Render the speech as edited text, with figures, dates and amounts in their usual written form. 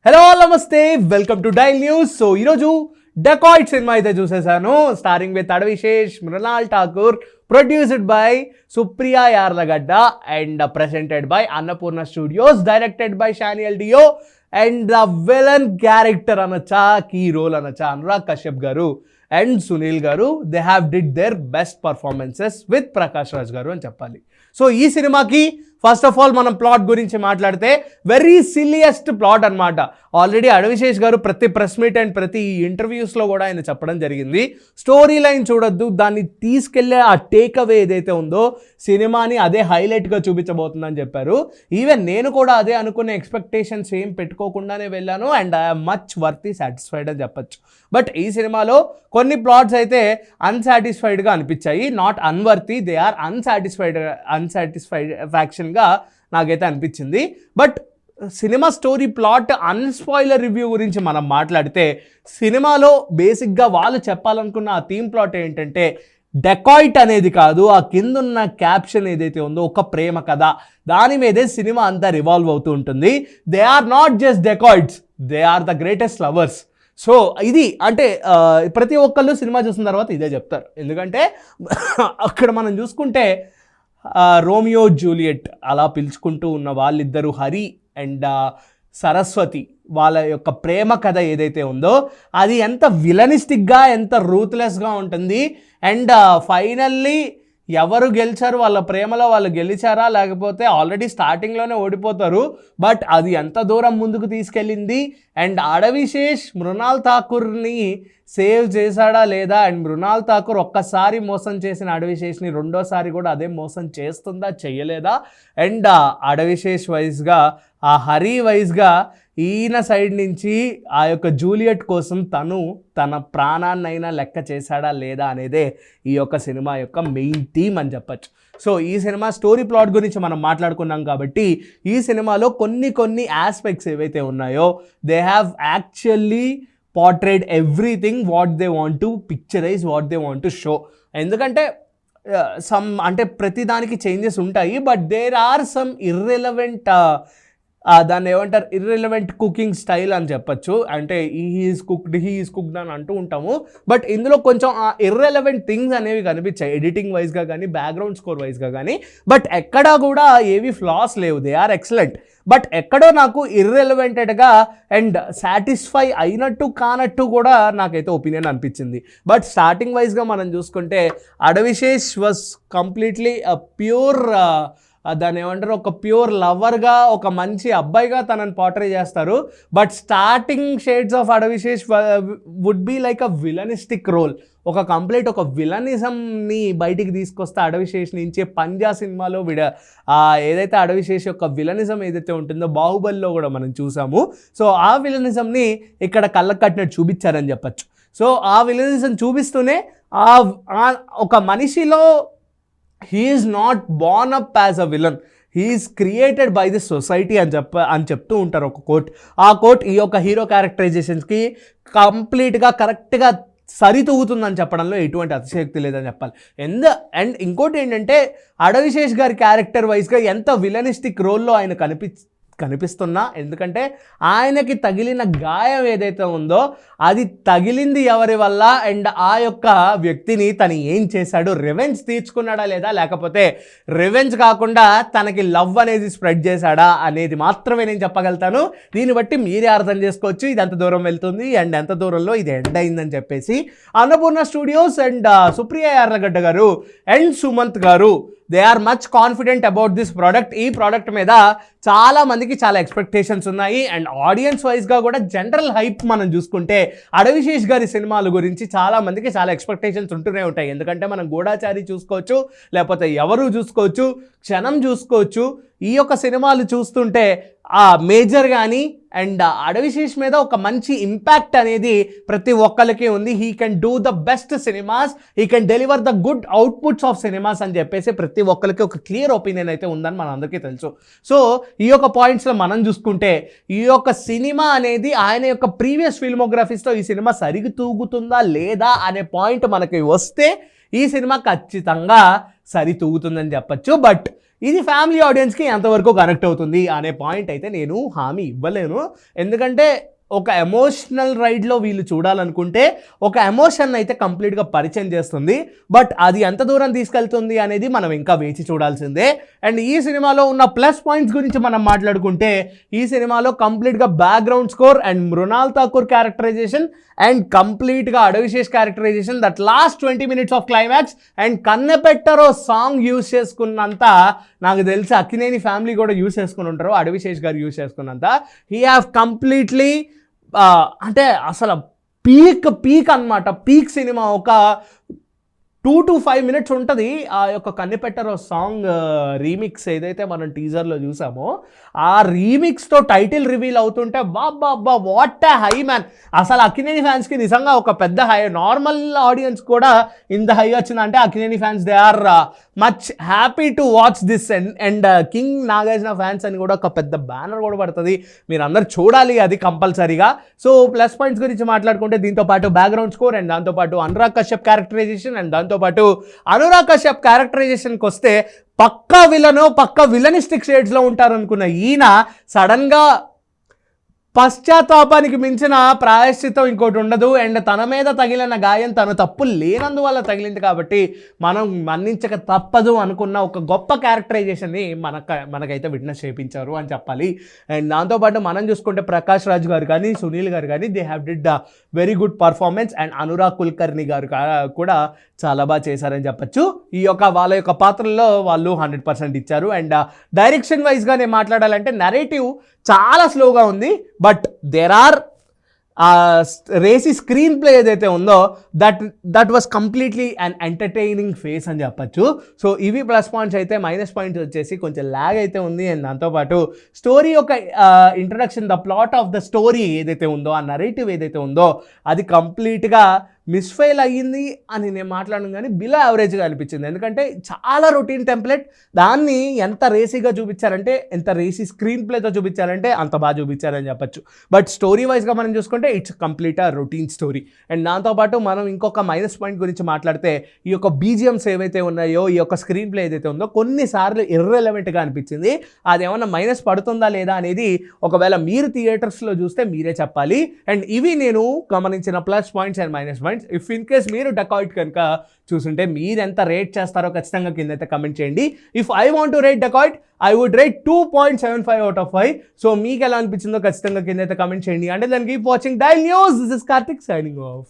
Hello నమస్తే, welcome to dial news. So ఈరోజు dacoit cinema అయితే చూసేసాను. Starring with Adivi Sesh, Mrunal Thakur, produced by Supriya Yarlagadda and presented by Annapurna studios, directed by Shaneil Deo and the villain character అనొచ్చా, key role అనొచ్చా, Anurag Kashyap garu and Sunil garu. They have did their best performances with Prakash Raj garu అని చెప్పాలి. So ఈ సినిమాకి first of all మనం ప్లాట్ గురించి మాట్లాడితే వెరీ సిల్లియస్ట్ ప్లాట్ అనమాట. ఆల్రెడీ అడవిశేష్ గారు ప్రతి ప్రెస్ మీట్ అండ్ ప్రతి ఇంటర్వ్యూస్లో కూడా ఆయన చెప్పడం జరిగింది, స్టోరీ లైన్ చూడొద్దు, దాన్ని తీసుకెళ్లే ఆ టేక్ అవే ఏదైతే ఉందో సినిమాని అదే హైలైట్గా చూపించబోతుందని చెప్పారు. ఈవెన్ నేను కూడా అదే అనుకునే ఎక్స్పెక్టేషన్స్ ఏం పెట్టుకోకుండానే వెళ్ళాను and I'm much worthy satisfied అని చెప్పచ్చు. బట్ ఈ సినిమాలో కొన్ని ప్లాట్స్ అయితే అన్సాటిస్ఫైడ్గా అనిపించాయి. నాట్ అన్వర్తీ, దే ఆర్ అన్సాటిస్ఫాక్షన్గా నాకైతే అనిపించింది. But cinema story plot unspoiler review గురించి మనం మాట్లాడితే, సినిమాలో బేసిక్గా వాళ్ళు చెప్పాలనుకున్న ఆ థీమ్ ప్లాట్ ఏంటంటే డెకాయిట్ అనేది కాదు, ఆ కిందున్న క్యాప్షన్ ఏదైతే ఉందో ఒక ప్రేమ కథ, దాని మీదే సినిమా అంతా రివాల్వ్ అవుతూ ఉంటుంది. They are not just dacoits, they are the greatest lovers. So ఇది అంటే ప్రతి ఒక్కళ్ళు సినిమా చూసిన తర్వాత ఇదే చెప్తారు. ఎందుకంటే అక్కడ మనం చూసుకుంటే రోమియో జూలియట్ అలా పిలుచుకుంటూ ఉన్న వాళ్ళిద్దరూ, హరి అండ్ సరస్వతి, వాళ్ళ యొక్క ప్రేమ కథ ఏదైతే ఉందో అది ఎంత విలనిస్టిక్గా, ఎంత రూత్లెస్గా ఉంటుంది. అండ్ ఫైనల్లీ ఎవరు గెలిచారు, వాళ్ళ ప్రేమలో వాళ్ళు గెలిచారా లేకపోతే ఆల్రెడీ స్టార్టింగ్లోనే ఓడిపోతారు, బట్ అది ఎంత దూరం ముందుకు తీసుకెళ్ళింది. అండ్ అడవిశేష్ మృణాల్ ఠాకూర్ని సేవ్ చేశాడా లేదా, అండ్ మృణాల్ ఠాకూర్ ఒక్కసారి మోసం చేసిన అడవిశేష్ని రెండోసారి కూడా అదే మోసం చేస్తుందా, చెయ్యలేదా. అండ్ అడవిశేష్ వైజ్గా, ఆ హరి వైజ్గా ఈయన సైడ్ నుంచి ఆ యొక్క జూలియట్ కోసం తన ప్రాణాన్నైనా లెక్క చేశాడా లేదా అనేదే ఈ యొక్క సినిమా యొక్క మెయిన్ థీమ్ అని చెప్పచ్చు. సో ఈ సినిమా స్టోరీ ప్లాట్ గురించి మనం మాట్లాడుకున్నాం కాబట్టి ఈ సినిమాలో కొన్ని ఆస్పెక్ట్స్ ఏవైతే ఉన్నాయో they have actually portrayed everything what they want to picturise, what they want to show. ఎందుకంటే అంటే ప్రతిదానికి చేంజెస్ ఉంటాయి, but there are some irrelevant, దాన్ని ఏమంటారు, ఇర్రెలవెంట్ కుకింగ్ స్టైల్ అని చెప్పచ్చు. అంటే హీ ఈజ్ కుక్డ్ అని అంటూ ఉంటాము, బట్ ఇందులో కొంచెం ఆ ఇర్రెలవెంట్ థింగ్స్ అనేవి కనిపించాయి ఎడిటింగ్ వైజ్గా కానీ, బ్యాక్గ్రౌండ్ స్కోర్ వైజ్గా కానీ. బట్ ఎక్కడా కూడా ఏవి ఫ్లాస్ లేవు, దే ఆర్ ఎక్సలెంట్. బట్ ఎక్కడో నాకు ఇర్రెలవెంటెడ్గా అండ్ సాటిస్ఫై అయినట్టు కానట్టు కూడా నాకైతే ఒపీనియన్ అనిపించింది. బట్ స్టార్టింగ్ వైజ్గా మనం చూసుకుంటే అడవిశేష్ వాజ్ కంప్లీట్లీ ప్యూర్, దాన్ని ఏమంటారు, ఒక ప్యూర్ లవర్గా, ఒక మంచి అబ్బాయిగా తనని పోర్ట్రే చేస్తారు. But starting shades of Adivi Sesh would be like a villainistic role. ఒక కంప్లీట్ ఒక విలనిజంని బయటికి తీసుకొస్తే అడవిశేష్ నుంచి పంజా సినిమాలో ఏదైతే అడవిశేష్ యొక్క విలనిజం ఏదైతే ఉంటుందో బాహుబలిలో కూడా మనం చూసాము. సో ఆ విలనిజంని ఇక్కడ కళ్ళకు కట్టినట్టు చూపించారని చెప్పచ్చు. సో ఆ విలనిజం చూపిస్తూనే ఒక మనిషిలో he is not born up as a villain, he is created by the society అని చెప్తూ ఉంటారు ఒక కోట్. ఆ కోట్ ఈ యొక్క హీరో క్యారెక్టరైజేషన్స్కి కంప్లీట్గా కరెక్ట్గా సరితూగుతుందని చెప్పడంలో ఎటువంటి అతిశయోక్తి లేదని చెప్పాలి. అండ్ ఇంకోటి ఏంటంటే అడవిశేష్ గారి క్యారెక్టర్ వైజ్గా ఎంత విలనిస్టిక్ రోల్లో ఆయన కనిపిస్తున్నా, ఎందుకంటే ఆయనకి తగిలిన గాయం ఏదైతే ఉందో అది తగిలింది ఎవరి వల్ల, అండ్ ఆ యొక్క వ్యక్తిని తను ఏం చేశాడు, రివెంజ్ తీర్చుకున్నాడా లేదా, లేకపోతే రివెంజ్ కాకుండా తనకి లవ్ అనేది స్ప్రెడ్ చేశాడా అనేది మాత్రమే నేను చెప్పగలుగుతాను. దీన్ని బట్టి మీరే అర్థం చేసుకోవచ్చు ఇది ఎంత దూరం వెళ్తుంది అండ్ ఎంత దూరంలో ఇది ఎండ్ అయిందని చెప్పేసి. Annapurna studios and Supriya Yarlagadda garu and Sumanth garu, they are much confident about this product. ఈ ప్రోడక్ట్ మీద చాలా మందికి చాలా ఎక్స్పెక్టేషన్స్ ఉన్నాయి. అండ్ ఆడియన్స్ వైజ్గా కూడా జనరల్ హైప్ మనం చూసుకుంటే అడవిశేష్ గారి సినిమాల గురించి చాలా మందికి చాలా ఎక్స్పెక్టేషన్స్ ఉంటూనే ఉంటాయి. ఎందుకంటే మనం గూఢాచారి చూసుకోవచ్చు, లేకపోతే ఎవరు చూసుకోవచ్చు, క్షణం చూసుకోవచ్చు. ఈ యొక్క సినిమాలు చూస్తుంటే ఆ మేజర్ కానీ అండ్ అడవిశేష్ మీద ఒక మంచి ఇంపాక్ట్ అనేది ప్రతి ఒక్కరికి ఉంది. He can do the best cinemas, he can deliver the good outputs of cinemas అని చెప్పేసి ప్రతి ఒక్కరికి ఒక క్లియర్ ఒపీనియన్ అయితే ఉందని మన అందరికీ తెలుసు. సో ఈ యొక్క పాయింట్స్లో మనం చూసుకుంటే ఈ యొక్క సినిమా అనేది ఆయన యొక్క ప్రీవియస్ ఫిల్మోగ్రఫీస్తో ఈ సినిమా సరిగి తూగుతుందా లేదా అనే పాయింట్ మనకి వస్తే ఈ సినిమా ఖచ్చితంగా సరితూగుతుందని చెప్పచ్చు. బట్ ఇది ఫ్యామిలీ ఆడియన్స్కి ఎంతవరకు కనెక్ట్ అవుతుంది అనే పాయింట్ అయితే నేను హామీ ఇవ్వలేను. ఎందుకంటే ఒక ఎమోషనల్ రైడ్లో వీళ్ళు చూడాలనుకుంటే ఒక ఎమోషన్ అయితే కంప్లీట్గా పరిచయం చేస్తుంది. బట్ అది ఎంత దూరం తీసుకెళ్తుంది అనేది మనం ఇంకా వేచి చూడాల్సిందే. అండ్ ఈ సినిమాలో ఉన్న ప్లస్ పాయింట్స్ గురించి మనం మాట్లాడుకుంటే ఈ సినిమాలో కంప్లీట్గా background score and Mrunal Thakur characterization and కంప్లీట్గా Adivi Sesh characterization, that last 20 minutes of climax and కన్నెపెట్టరో సాంగ్ యూజ్ చేసుకున్నంత నాకు తెలిసి అక్కినేని ఫ్యామిలీ కూడా యూజ్ చేసుకుని ఉంటారు, అడవిశేష్ గారు యూజ్ చేసుకున్నంత. హీ హ్యావ్ కంప్లీట్లీ అంటే అసలు పీక్ అన్నమాట. పీక్ సినిమా ఒక 2 to 5 minutes ఉంటుంది. ఆ యొక్క కన్నెపెట్టరో సాంగ్ రీమిక్స్ ఏదైతే మనం టీజర్లో చూసామో ఆ రీమిక్స్తో టైటిల్ రివీల్ అవుతుంటే బాబా వాట్ ఎ హై మ్యాన్. అసలు అక్కినేని ఫ్యాన్స్కి నిజంగా ఒక పెద్ద హై. నార్మల్ ఆడియన్స్ కూడా ఇంత హై వచ్చిందంటే Akkineni fans they are much happy to watch this. And king Nagarjuna fans అని కూడా ఒక పెద్ద బ్యానర్ కూడా పడుతుంది, మీరు అందరు చూడాలి అది కంపల్సరీగా. సో ప్లస్ పాయింట్స్ గురించి మాట్లాడుకుంటే దీంతోపాటు బ్యాక్గ్రౌండ్ స్కోర్ అండ్ దాంతోపాటు అనురాగ్ కశ్యప్ క్యారెక్టరైజేషన్ అండ్ దాంతోపాటు అనురాగ్ కశ్యప్ క్యారెక్టరైజేషన్కి వస్తే పక్కా విలనిస్టిక్ షేడ్స్లో ఉంటారనుకున్న ఈయన సడన్గా పశ్చాత్తాపానికి మించిన ప్రాయశ్చిత్తం ఇంకోటి ఉండదు. అండ్ తన మీద తగిలిన గాయం తను తప్పు లేనందువల్ల తగిలింది కాబట్టి మనం మన్నించక తప్పదు అనుకున్న ఒక గొప్ప క్యారెక్టరైజేషన్ని మనకైతే విట్నెస్ చేయించారు అని చెప్పాలి. అండ్ దాంతోపాటు మనం చూసుకుంటే ప్రకాష్ రాజ్ గారు కానీ సునీల్ గారు కానీ they have did very good performance. And Anurag Kulkarni గారు కూడా చాలా బాగా చేశారని చెప్పచ్చు. ఈ యొక్క వాళ్ళ యొక్క పాత్రల్లో వాళ్ళు 100% ఇచ్చారు. అండ్ డైరెక్షన్ వైజ్గా నేను మాట్లాడాలంటే నెరేటివ్ చాలా స్లోగా ఉంది. But there are racy screenplay ఏదైతే ఉందో that was completely and entertaining phase అని చెప్పచ్చు. సో ఇవి ప్లస్ పాయింట్స్ అయితే. మైనస్ పాయింట్స్ వచ్చేసి కొంచెం ల్యాగ్ అయితే ఉంది. అండ్ దాంతోపాటు స్టోరీ యొక్క introduction, the plot of the story ఏదైతే ఉందో, ఆ నరేటివ్ ఏదైతే ఉందో అది కంప్లీట్గా మిస్ఫెయిల్ అయ్యింది అని నేను మాట్లాడను, కానీ బిలో యావరేజ్గా అనిపించింది. ఎందుకంటే చాలా రొటీన్ టెంప్లెట్, దాన్ని ఎంత రేసీగా చూపించారంటే, ఎంత రేసీ స్క్రీన్ ప్లేతో చూపించారంటే అంత బాగా చూపించారని చెప్పచ్చు. బట్ స్టోరీ వైజ్గా మనం చూసుకుంటే it's complete routine story. And దాంతోపాటు మనం ఇంకొక మైనస్ పాయింట్ గురించి మాట్లాడితే ఈ యొక్క బీజిఎమ్స్ ఏవైతే ఉన్నాయో, ఈ యొక్క స్క్రీన్ ప్లే ఏదైతే ఉందో కొన్నిసార్లు ఇర్రెలవెంట్గా అనిపించింది. అది ఏమన్నా మైనస్ పడుతుందా లేదా అనేది ఒకవేళ మీరు థియేటర్స్లో చూస్తే మీరే చెప్పాలి. అండ్ ఇవి నేను గమనించిన plus points and minus points. If in case మీరు డకాయిట్ కనుక చూసుంటే మీరు ఎంత రేట్ చేస్తారో ఖచ్చితంగా కింద అయితే కమెంట్ చేయండి. If I want to rate Dacoit I would rate 2.75 out of 5. So మీకు ఎలా అనిపించిందో ఖచ్చితంగా కింద అయితే కమెంట్ చేయండి. అంటే దానికి keep watching dial news. This is Karthik signing off.